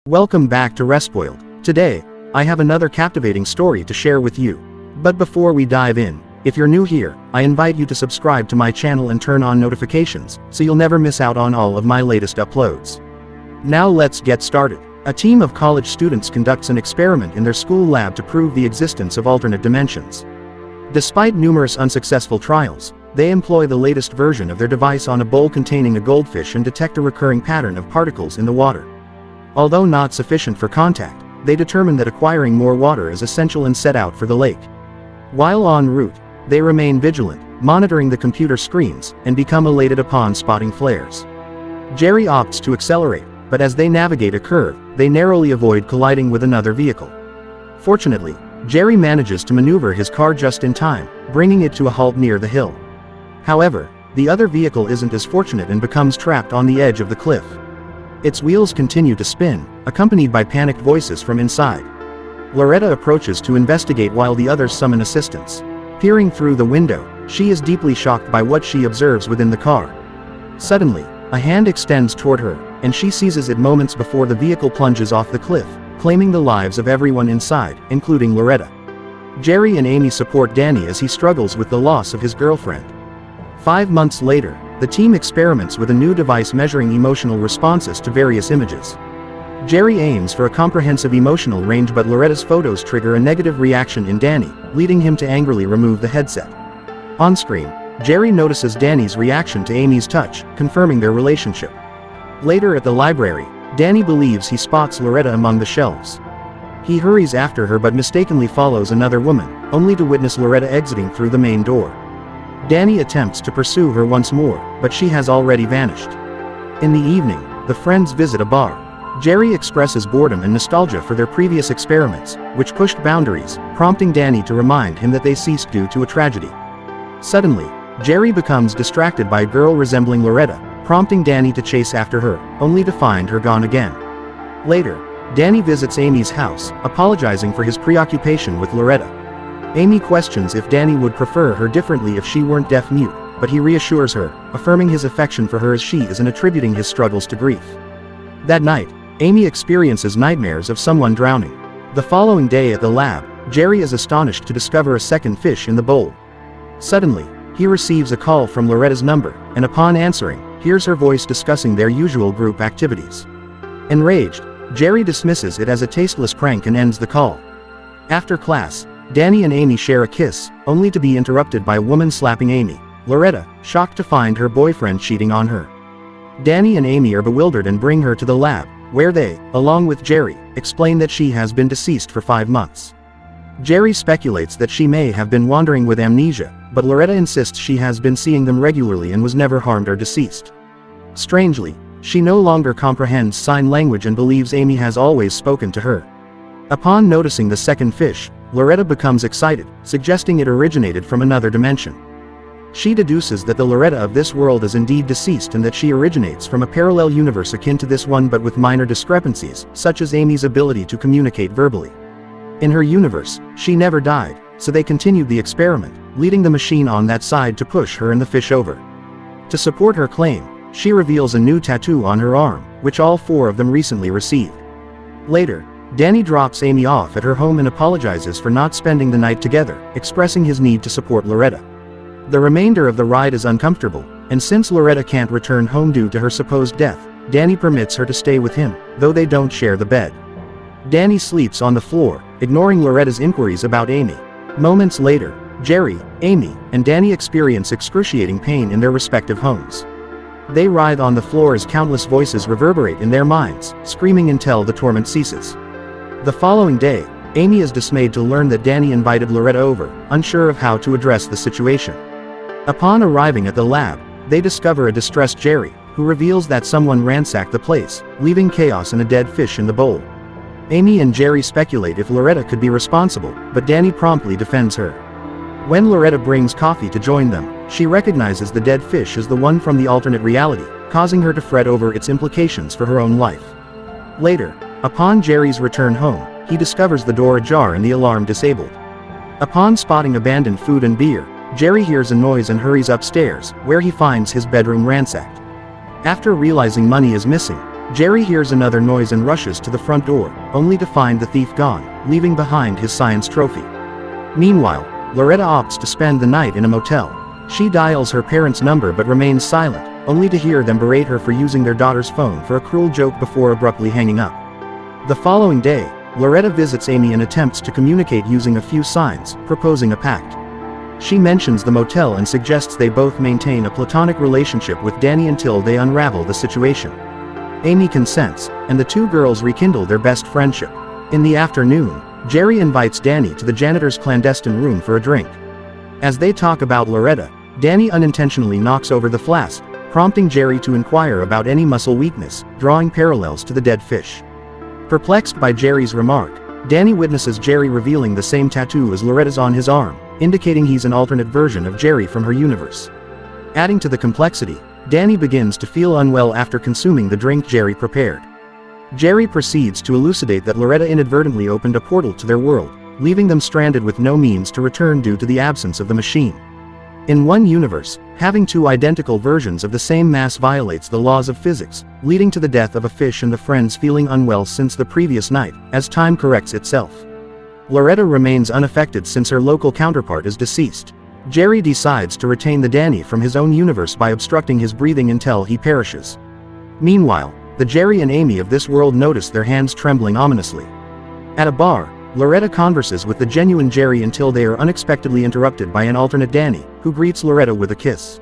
Welcome back to Respoiled. Today, I have another captivating story to share with you. But before we dive in, if you're new here, I invite you to subscribe to my channel and turn on notifications, so you'll never miss out on all of my latest uploads. Now let's get started. A team of college students conducts an experiment in their school lab to prove the existence of alternate dimensions. Despite numerous unsuccessful trials, they employ the latest version of their device on a bowl containing a goldfish and detect a recurring pattern of particles in the water. Although not sufficient for contact, they determine that acquiring more water is essential and set out for the lake. While en route, they remain vigilant, monitoring the computer screens, and become elated upon spotting flares. Jerry opts to accelerate, but as they navigate a curve, they narrowly avoid colliding with another vehicle. Fortunately, Jerry manages to maneuver his car just in time, bringing it to a halt near the hill. However, the other vehicle isn't as fortunate and becomes trapped on the edge of the cliff. Its wheels continue to spin, accompanied by panicked voices from inside. Loretta approaches to investigate while the others summon assistance. Peering through the window, she is deeply shocked by what she observes within the car. Suddenly, a hand extends toward her, and she seizes it moments before the vehicle plunges off the cliff, claiming the lives of everyone inside, including Loretta. Jerry and Amy support Danny as he struggles with the loss of his girlfriend. 5 months later, the team experiments with a new device measuring emotional responses to various images. Jerry aims for a comprehensive emotional range, but Loretta's photos trigger a negative reaction in Danny, leading him to angrily remove the headset. On screen, Jerry notices Danny's reaction to Amy's touch, confirming their relationship. Later at the library, Danny believes he spots Loretta among the shelves. He hurries after her but mistakenly follows another woman, only to witness Loretta exiting through the main door. Danny attempts to pursue her once more, but she has already vanished. In the evening, the friends visit a bar. Jerry expresses boredom and nostalgia for their previous experiments, which pushed boundaries, prompting Danny to remind him that they ceased due to a tragedy. Suddenly, Jerry becomes distracted by a girl resembling Loretta, prompting Danny to chase after her, only to find her gone again. Later, Danny visits Amy's house, apologizing for his preoccupation with Loretta. Amy questions if Danny would prefer her differently if she weren't deaf-mute, but he reassures her, affirming his affection for her as she is and attributing his struggles to grief. That night, Amy experiences nightmares of someone drowning. The following day at the lab, Jerry is astonished to discover a second fish in the bowl. Suddenly, he receives a call from Loretta's number, and upon answering, hears her voice discussing their usual group activities. Enraged, Jerry dismisses it as a tasteless prank and ends the call. After class, Danny and Amy share a kiss, only to be interrupted by a woman slapping Amy. Loretta, shocked to find her boyfriend cheating on her. Danny and Amy are bewildered and bring her to the lab, where they, along with Jerry, explain that she has been deceased for 5 months. Jerry speculates that she may have been wandering with amnesia, but Loretta insists she has been seeing them regularly and was never harmed or deceased. Strangely, she no longer comprehends sign language and believes Amy has always spoken to her. Upon noticing the second fish, Loretta becomes excited, suggesting it originated from another dimension. She deduces that the Loretta of this world is indeed deceased and that she originates from a parallel universe akin to this one but with minor discrepancies, such as Amy's ability to communicate verbally. In her universe, she never died, so they continued the experiment, leading the machine on that side to push her and the fish over. To support her claim, she reveals a new tattoo on her arm, which all 4 of them recently received. Later, Danny drops Amy off at her home and apologizes for not spending the night together, expressing his need to support Loretta. The remainder of the ride is uncomfortable, and since Loretta can't return home due to her supposed death, Danny permits her to stay with him, though they don't share the bed. Danny sleeps on the floor, ignoring Loretta's inquiries about Amy. Moments later, Jerry, Amy, and Danny experience excruciating pain in their respective homes. They writhe on the floor as countless voices reverberate in their minds, screaming until the torment ceases. The following day, Amy is dismayed to learn that Danny invited Loretta over, unsure of how to address the situation. Upon arriving at the lab, they discover a distressed Jerry, who reveals that someone ransacked the place, leaving chaos and a dead fish in the bowl. Amy and Jerry speculate if Loretta could be responsible, but Danny promptly defends her. When Loretta brings coffee to join them, she recognizes the dead fish as the one from the alternate reality, causing her to fret over its implications for her own life. Later, upon Jerry's return home, he discovers the door ajar and the alarm disabled. Upon spotting abandoned food and beer, Jerry hears a noise and hurries upstairs, where he finds his bedroom ransacked. After realizing money is missing, Jerry hears another noise and rushes to the front door, only to find the thief gone, leaving behind his science trophy. Meanwhile, Loretta opts to spend the night in a motel. She dials her parents' number but remains silent, only to hear them berate her for using their daughter's phone for a cruel joke before abruptly hanging up. The following day, Loretta visits Amy and attempts to communicate using a few signs, proposing a pact. She mentions the motel and suggests they both maintain a platonic relationship with Danny until they unravel the situation. Amy consents, and the two girls rekindle their best friendship. In the afternoon, Jerry invites Danny to the janitor's clandestine room for a drink. As they talk about Loretta, Danny unintentionally knocks over the flask, prompting Jerry to inquire about any muscle weakness, drawing parallels to the dead fish. Perplexed by Jerry's remark, Danny witnesses Jerry revealing the same tattoo as Loretta's on his arm, indicating he's an alternate version of Jerry from her universe. Adding to the complexity, Danny begins to feel unwell after consuming the drink Jerry prepared. Jerry proceeds to elucidate that Loretta inadvertently opened a portal to their world, leaving them stranded with no means to return due to the absence of the machine. In one universe, having two identical versions of the same mass violates the laws of physics, leading to the death of a fish and the friends feeling unwell since the previous night, as time corrects itself. Loretta remains unaffected since her local counterpart is deceased. Jerry decides to retain the Danny from his own universe by obstructing his breathing until he perishes. Meanwhile, the Jerry and Amy of this world notice their hands trembling ominously. At a bar, Loretta converses with the genuine Jerry until they are unexpectedly interrupted by an alternate Danny, who greets Loretta with a kiss.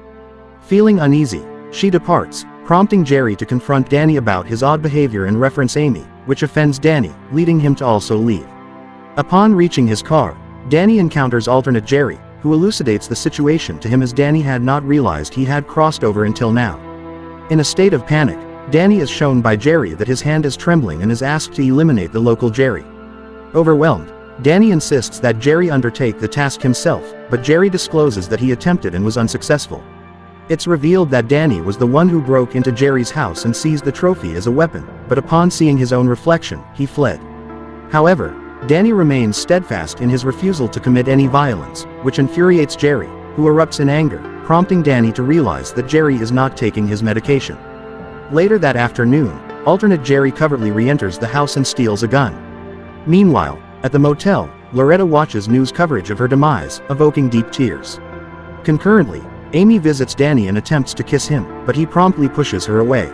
Feeling uneasy, she departs, prompting Jerry to confront Danny about his odd behavior and reference Amy, which offends Danny, leading him to also leave. Upon reaching his car, Danny encounters alternate Jerry, who elucidates the situation to him as Danny had not realized he had crossed over until now. In a state of panic, Danny is shown by Jerry that his hand is trembling and is asked to eliminate the local Jerry. Overwhelmed, Danny insists that Jerry undertake the task himself, but Jerry discloses that he attempted and was unsuccessful. It's revealed that Danny was the one who broke into Jerry's house and seized the trophy as a weapon, but upon seeing his own reflection, he fled. However, Danny remains steadfast in his refusal to commit any violence, which infuriates Jerry, who erupts in anger, prompting Danny to realize that Jerry is not taking his medication. Later that afternoon, alternate Jerry covertly re-enters the house and steals a gun. Meanwhile, at the motel, Loretta watches news coverage of her demise, evoking deep tears. Concurrently, Amy visits Danny and attempts to kiss him, but he promptly pushes her away.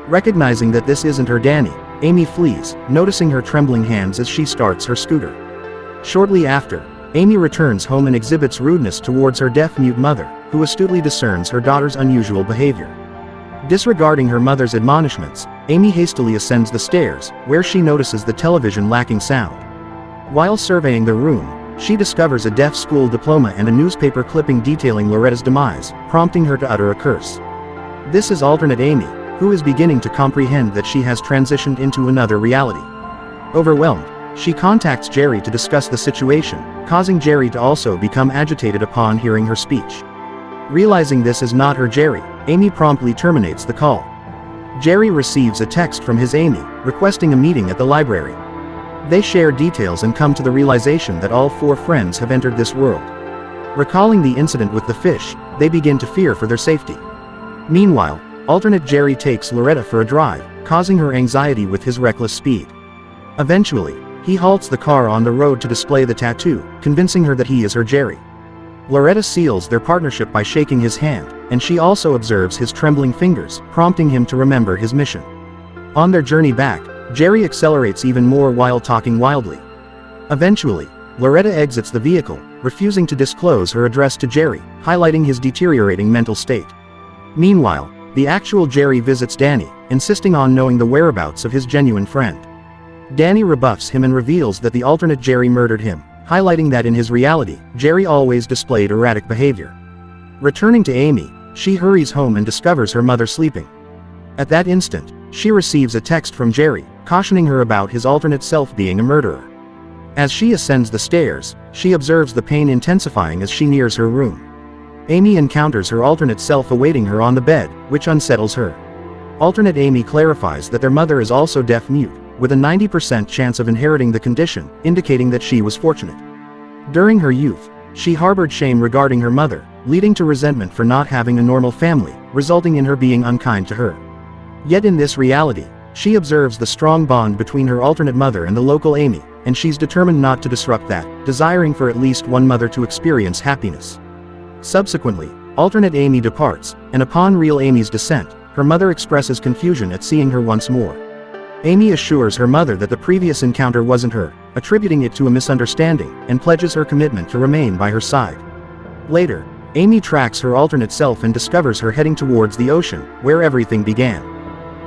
Recognizing that this isn't her Danny, Amy flees, noticing her trembling hands as she starts her scooter. Shortly after, Amy returns home and exhibits rudeness towards her deaf-mute mother, who astutely discerns her daughter's unusual behavior. Disregarding her mother's admonishments, Amy hastily ascends the stairs, where she notices the television lacking sound. While surveying the room, she discovers a deaf school diploma and a newspaper clipping detailing Loretta's demise, prompting her to utter a curse. This is alternate Amy, who is beginning to comprehend that she has transitioned into another reality. Overwhelmed, she contacts Jerry to discuss the situation, causing Jerry to also become agitated upon hearing her speech. Realizing this is not her Jerry, Amy promptly terminates the call. Jerry receives a text from his Amy, requesting a meeting at the library. They share details and come to the realization that all four friends have entered this world. Recalling the incident with the fish, they begin to fear for their safety. Meanwhile, alternate Jerry takes Loretta for a drive, causing her anxiety with his reckless speed. Eventually, he halts the car on the road to display the tattoo, convincing her that he is her Jerry. Loretta seals their partnership by shaking his hand, and she also observes his trembling fingers, prompting him to remember his mission. On their journey back, Jerry accelerates even more while talking wildly. Eventually, Loretta exits the vehicle, refusing to disclose her address to Jerry, highlighting his deteriorating mental state. Meanwhile, the actual Jerry visits Danny, insisting on knowing the whereabouts of his genuine friend. Danny rebuffs him and reveals that the alternate Jerry murdered him, highlighting that in his reality, Jerry always displayed erratic behavior. Returning to Amy, she hurries home and discovers her mother sleeping. At that instant, she receives a text from Jerry, cautioning her about his alternate self being a murderer. As she ascends the stairs, she observes the pain intensifying as she nears her room. Amy encounters her alternate self awaiting her on the bed, which unsettles her. Alternate Amy clarifies that their mother is also deaf-mute, with a 90% chance of inheriting the condition, indicating that she was fortunate. During her youth, she harbored shame regarding her mother, leading to resentment for not having a normal family, resulting in her being unkind to her. Yet in this reality, She observes the strong bond between her alternate mother and the local Amy, and she's determined not to disrupt that, desiring for at least one mother to experience happiness. Subsequently, alternate Amy departs, and upon real Amy's descent, her mother expresses confusion at seeing her once more. Amy assures her mother that the previous encounter wasn't her, attributing it to a misunderstanding, and pledges her commitment to remain by her side. Later, Amy tracks her alternate self and discovers her heading towards the ocean, where everything began.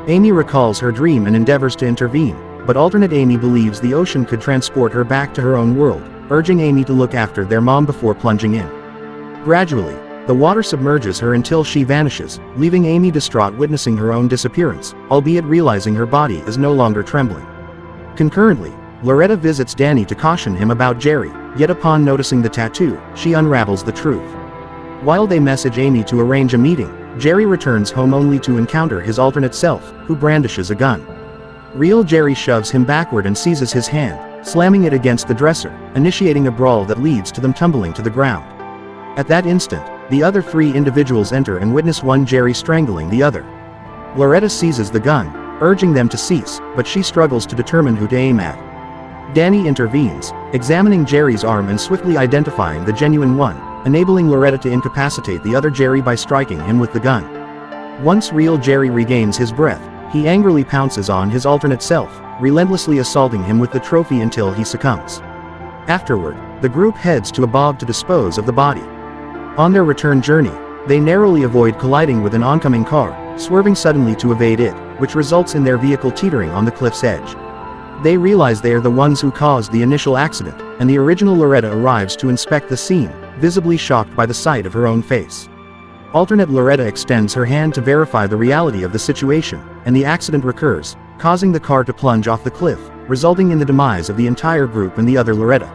Amy recalls her dream and endeavors to intervene, but alternate Amy believes the ocean could transport her back to her own world, urging Amy to look after their mom before plunging in. Gradually, the water submerges her until she vanishes, leaving Amy distraught witnessing her own disappearance, albeit realizing her body is no longer trembling. Concurrently, Loretta visits Danny to caution him about Jerry, yet upon noticing the tattoo, she unravels the truth. While they message Amy to arrange a meeting, Jerry returns home only to encounter his alternate self, who brandishes a gun. Real Jerry shoves him backward and seizes his hand, slamming it against the dresser, initiating a brawl that leads to them tumbling to the ground. At that instant, the other three individuals enter and witness one Jerry strangling the other. Loretta seizes the gun, urging them to cease, but she struggles to determine who to aim at. Danny intervenes, examining Jerry's arm and swiftly identifying the genuine one, enabling Loretta to incapacitate the other Jerry by striking him with the gun. Once real Jerry regains his breath, he angrily pounces on his alternate self, relentlessly assaulting him with the trophy until he succumbs. Afterward, the group heads to a bog to dispose of the body. On their return journey, they narrowly avoid colliding with an oncoming car, swerving suddenly to evade it, which results in their vehicle teetering on the cliff's edge. They realize they are the ones who caused the initial accident, and the original Loretta arrives to inspect the scene, visibly shocked by the sight of her own face. Alternate Loretta extends her hand to verify the reality of the situation, and the accident recurs, causing the car to plunge off the cliff, resulting in the demise of the entire group and the other Loretta.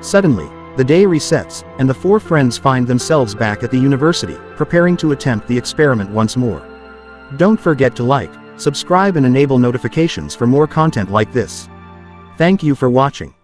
Suddenly, the day resets, and the four friends find themselves back at the university, preparing to attempt the experiment once more. Don't forget to like, subscribe and enable notifications for more content like this. Thank you for watching.